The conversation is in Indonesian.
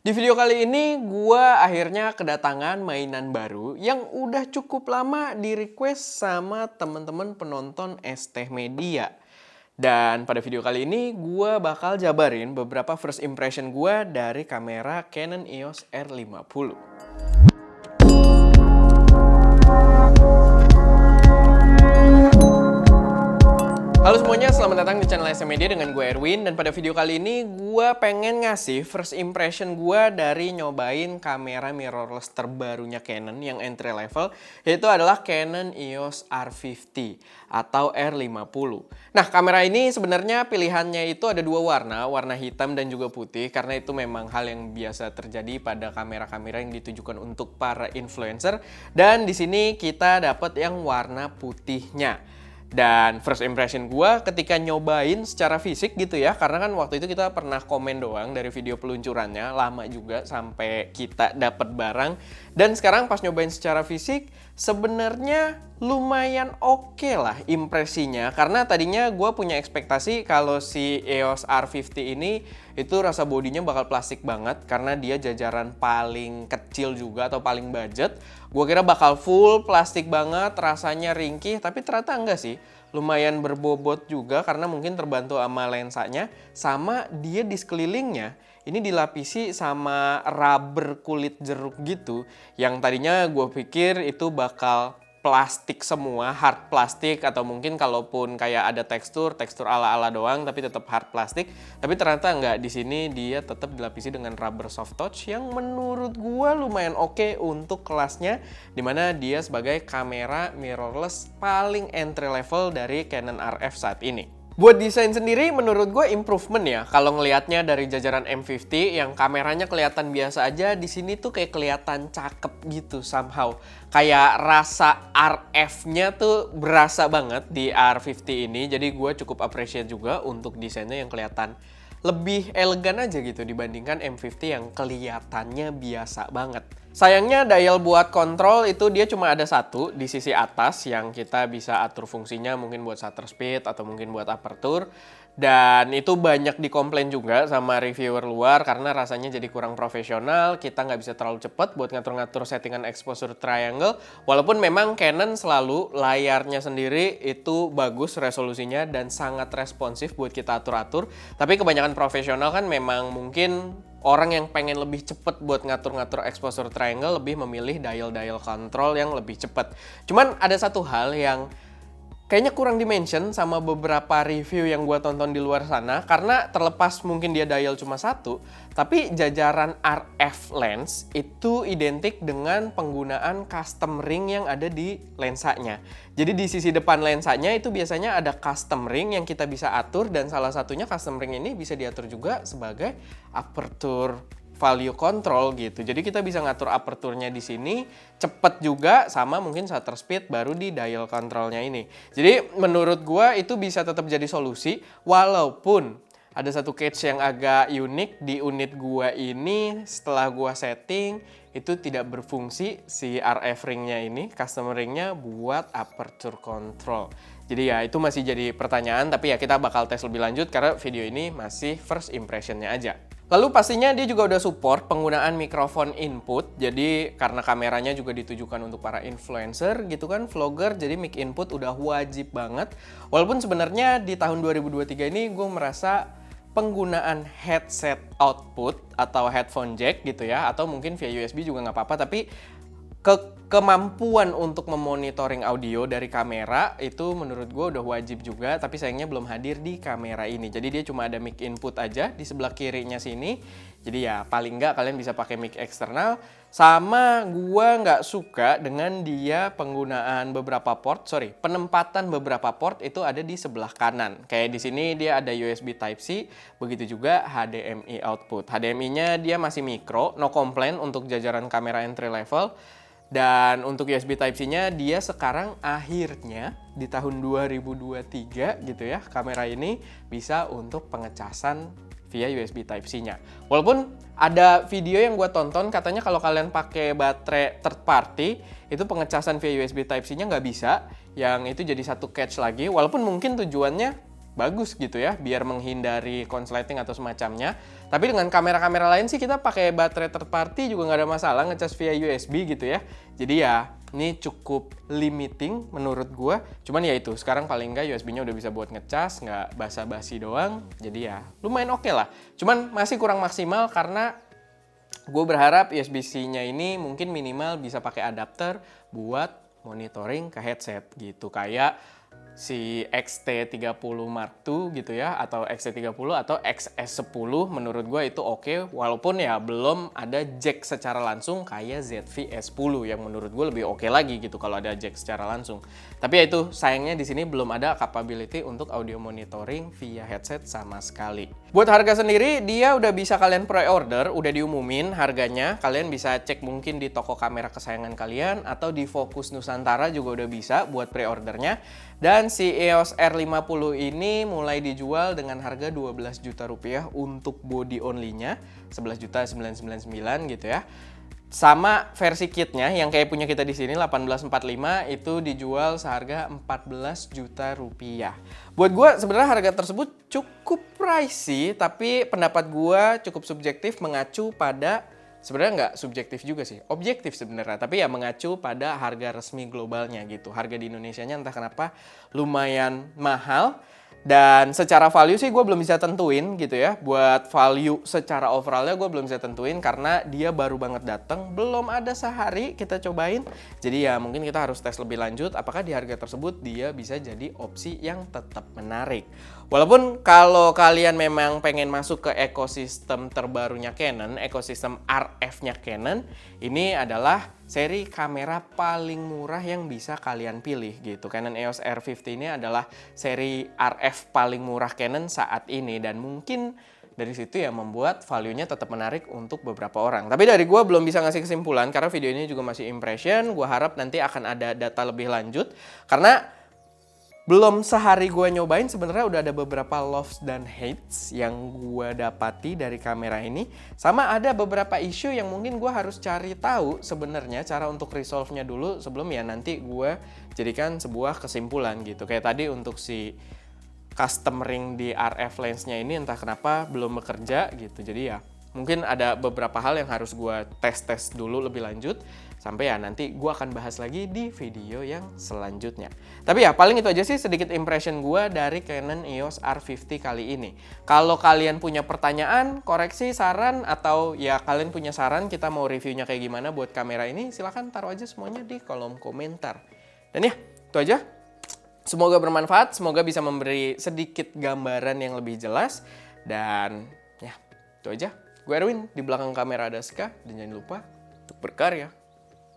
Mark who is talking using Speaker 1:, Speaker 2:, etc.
Speaker 1: Di video kali ini gua akhirnya kedatangan mainan baru yang udah cukup lama di-request sama temen-temen penonton ST Media. Dan pada video kali ini gua bakal jabarin beberapa first impression gua dari kamera Canon EOS R50. Halo semuanya, selamat datang di channel ST Media dengan gue Erwin. Dan pada video kali ini gue pengen ngasih first impression gue dari nyobain kamera mirrorless terbarunya Canon yang entry level, yaitu adalah Canon EOS R50 atau R50. Nah, kamera ini sebenarnya pilihannya itu ada dua warna, warna hitam dan juga putih, karena itu memang hal yang biasa terjadi pada kamera-kamera yang ditujukan untuk para influencer. Dan di sini kita dapat yang warna putihnya. Dan first impression gue ketika nyobain secara fisik gitu ya, karena kan waktu itu kita pernah komen doang dari video peluncurannya, lama juga sampai kita dapat barang. Dan sekarang pas nyobain secara fisik, sebenarnya lumayan oke lah impresinya. Karena tadinya gue punya ekspektasi kalau si EOS R50 ini itu rasa bodinya bakal plastik banget, karena dia jajaran paling kecil juga atau paling budget. Gue kira bakal full plastik banget, rasanya ringkih, tapi ternyata enggak sih. Lumayan berbobot juga karena mungkin terbantu sama lensanya, sama dia di sekelilingnya ini dilapisi sama rubber kulit jeruk gitu, yang tadinya gue pikir itu bakal plastik semua, hard plastik, atau mungkin kalaupun kayak ada tekstur ala-ala doang tapi tetap hard plastik. Tapi ternyata enggak, di sini dia tetap dilapisi dengan rubber soft touch yang menurut gua lumayan oke untuk kelasnya, dimana dia sebagai kamera mirrorless paling entry level dari Canon RF saat ini. Buat desain sendiri menurut gue improvement ya. Kalau ngelihatnya dari jajaran M50 yang kameranya kelihatan biasa aja, di sini tuh kayak kelihatan cakep gitu somehow. Kayak rasa RF-nya tuh berasa banget di R50 ini. Jadi gue cukup appreciate juga untuk desainnya yang kelihatan lebih elegan aja gitu dibandingkan M50 yang kelihatannya biasa banget. Sayangnya dial buat kontrol itu dia cuma ada satu di sisi atas yang kita bisa atur fungsinya, mungkin buat shutter speed atau mungkin buat aperture. Dan itu banyak dikomplain juga sama reviewer luar karena rasanya jadi kurang profesional, kita nggak bisa terlalu cepat buat ngatur-ngatur settingan exposure triangle. Walaupun memang Canon selalu layarnya sendiri itu bagus resolusinya dan sangat responsif buat kita atur-atur. Tapi kebanyakan profesional kan memang mungkin orang yang pengen lebih cepat buat ngatur-ngatur exposure triangle lebih memilih dial control yang lebih cepat. Cuman ada satu hal yang kayaknya kurang dimention sama beberapa review yang gue tonton di luar sana, karena terlepas mungkin dia dial cuma satu, tapi jajaran RF lens itu identik dengan penggunaan custom ring yang ada di lensanya. Jadi di sisi depan lensanya itu biasanya ada custom ring yang kita bisa atur, dan salah satunya custom ring ini bisa diatur juga sebagai aperture value control gitu. Jadi kita bisa ngatur aperturnya di sini, cepet juga, sama mungkin shutter speed baru di dial controlnya ini. Jadi menurut gua itu bisa tetap jadi solusi, walaupun ada satu case yang agak unik di unit gua ini. Setelah gua setting itu tidak berfungsi si RF ringnya ini, custom ringnya buat aperture control. Jadi ya itu masih jadi pertanyaan, tapi ya kita bakal tes lebih lanjut karena video ini masih first impressionnya aja. Lalu pastinya dia juga udah support penggunaan mikrofon input. Jadi karena kameranya juga ditujukan untuk para influencer gitu kan, vlogger, jadi mic input udah wajib banget. Walaupun sebenarnya di tahun 2023 ini gue merasa penggunaan headset output atau headphone jack gitu ya, atau mungkin via USB juga nggak apa-apa, tapi kemampuan untuk memonitoring audio dari kamera itu menurut gue udah wajib juga, tapi sayangnya belum hadir di kamera ini. Jadi dia cuma ada mic input aja di sebelah kirinya sini. Jadi ya paling nggak kalian bisa pakai mic eksternal. Sama gue nggak suka dengan dia penggunaan penempatan beberapa port itu ada di sebelah kanan. Kayak di sini dia ada USB Type-C, begitu juga HDMI output. HDMI-nya dia masih micro, no complaint untuk jajaran kamera entry level. Dan untuk USB Type-C-nya dia sekarang akhirnya di tahun 2023 gitu ya, kamera ini bisa untuk pengecasan via USB Type-C-nya. Walaupun ada video yang gue tonton katanya kalau kalian pakai baterai third party itu pengecasan via USB Type-C-nya nggak bisa, yang itu jadi satu catch lagi. Walaupun mungkin tujuannya bagus gitu ya, biar menghindari konsleting atau semacamnya. Tapi dengan kamera-kamera lain sih kita pakai baterai third party juga nggak ada masalah ngecas via USB gitu ya. Jadi ya ini cukup limiting menurut gua. Cuman ya itu, sekarang paling nggak USB-nya udah bisa buat ngecas, nggak basa-basi doang. Jadi ya lumayan oke lah. Cuman masih kurang maksimal karena gue berharap USB-C-nya ini mungkin minimal bisa pakai adapter buat monitoring ke headset gitu. Kayak si XT30 Mark II gitu ya, atau XT30 atau XS10 menurut gue itu oke, walaupun ya belum ada jack secara langsung kayak ZV S10 yang menurut gue lebih oke lagi gitu kalau ada jack secara langsung. Tapi ya itu sayangnya di sini belum ada capability untuk audio monitoring via headset sama sekali. Buat harga sendiri dia udah bisa kalian pre-order, udah diumumin harganya. Kalian bisa cek mungkin di toko kamera kesayangan kalian atau di Focus Nusantara juga udah bisa buat pre-ordernya. Dan si EOS R50 ini mulai dijual dengan harga 12 juta rupiah untuk body only-nya, 11.999 gitu ya. Sama versi kitnya yang kayak punya kita di sini 1845 itu dijual seharga 14 juta rupiah. Buat gue sebenarnya harga tersebut cukup pricey, tapi pendapat gue cukup subjektif mengacu pada sebenarnya nggak subjektif juga sih, objektif sebenarnya, tapi ya mengacu pada harga resmi globalnya gitu. Harga di Indonesianya entah kenapa lumayan mahal. Dan secara value sih gue belum bisa tentuin gitu ya. Buat value secara overallnya gue belum bisa tentuin karena dia baru banget datang, belum ada sehari kita cobain. Jadi ya mungkin kita harus tes lebih lanjut apakah di harga tersebut dia bisa jadi opsi yang tetap menarik. Walaupun kalau kalian memang pengen masuk ke ekosistem terbarunya Canon, ekosistem RF-nya Canon, ini adalah seri kamera paling murah yang bisa kalian pilih gitu. Canon EOS R50 ini adalah seri RF paling murah Canon saat ini dan mungkin dari situ ya membuat value-nya tetap menarik untuk beberapa orang. Tapi dari gue belum bisa ngasih kesimpulan karena video ini juga masih impression. Gue harap nanti akan ada data lebih lanjut karena belum sehari gue nyobain sebenarnya udah ada beberapa loves dan hates yang gue dapati dari kamera ini. Sama ada beberapa isu yang mungkin gue harus cari tahu sebenarnya cara untuk resolve-nya dulu sebelum ya nanti gue jadikan sebuah kesimpulan gitu. Kayak tadi untuk si custom ring di RF lens-nya ini entah kenapa belum bekerja gitu. Jadi ya mungkin ada beberapa hal yang harus gue tes dulu lebih lanjut. Sampai ya nanti gue akan bahas lagi di video yang selanjutnya. Tapi ya paling itu aja sih sedikit impression gue dari Canon EOS R50 kali ini. Kalau kalian punya pertanyaan, koreksi, saran, atau ya kalian punya saran kita mau reviewnya kayak gimana buat kamera ini, silahkan taruh aja semuanya di kolom komentar. Dan ya itu aja. Semoga bermanfaat, semoga bisa memberi sedikit gambaran yang lebih jelas. Dan ya itu aja. Gue Erwin, di belakang kamera ada Ska, dan jangan lupa untuk berkarya.